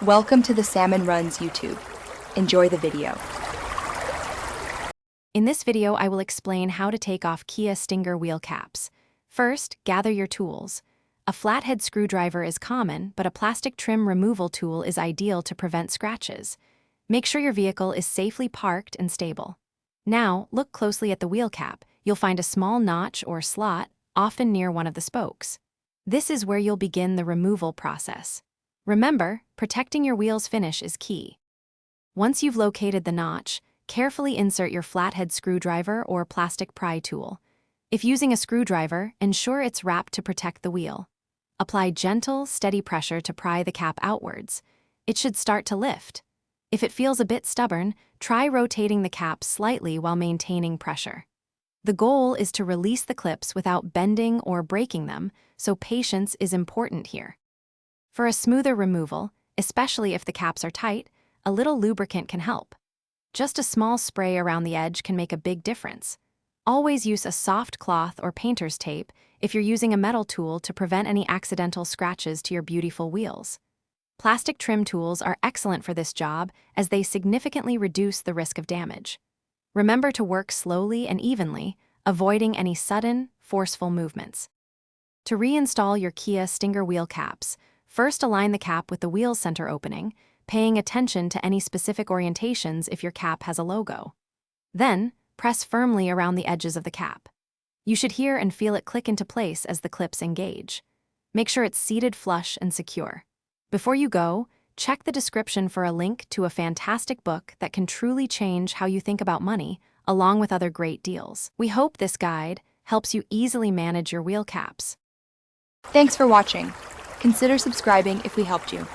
Welcome to the Salmon Runs YouTube. Enjoy the video. In this video, I will explain how to take off Kia Stinger wheel caps. First, gather your tools. A flathead screwdriver is common, but a plastic trim removal tool is ideal to prevent scratches. Make sure your vehicle is safely parked and stable. Now, look closely at the wheel cap. You'll find a small notch or slot, often near one of the spokes. This is where you'll begin the removal process. Remember, protecting your wheel's finish is key. Once you've located the notch, carefully insert your flathead screwdriver or plastic pry tool. If using a screwdriver, ensure it's wrapped to protect the wheel. Apply gentle, steady pressure to pry the cap outwards. It should start to lift. If it feels a bit stubborn, try rotating the cap slightly while maintaining pressure. The goal is to release the clips without bending or breaking them, so patience is important here. For a smoother removal, especially if the caps are tight, a little lubricant can help. Just a small spray around the edge can make a big difference. Always use a soft cloth or painter's tape if you're using a metal tool to prevent any accidental scratches to your beautiful wheels. Plastic trim tools are excellent for this job as they significantly reduce the risk of damage. Remember to work slowly and evenly, avoiding any sudden, forceful movements. To reinstall your Kia Stinger wheel caps, first align the cap with the wheel center opening, paying attention to any specific orientations if your cap has a logo. Then, press firmly around the edges of the cap. You should hear and feel it click into place as the clips engage. Make sure it's seated flush and secure. Before you go, check the description for a link to a fantastic book that can truly change how you think about money, along with other great deals. We hope this guide helps you easily manage your wheel caps. Thanks for watching. Consider subscribing if we helped you.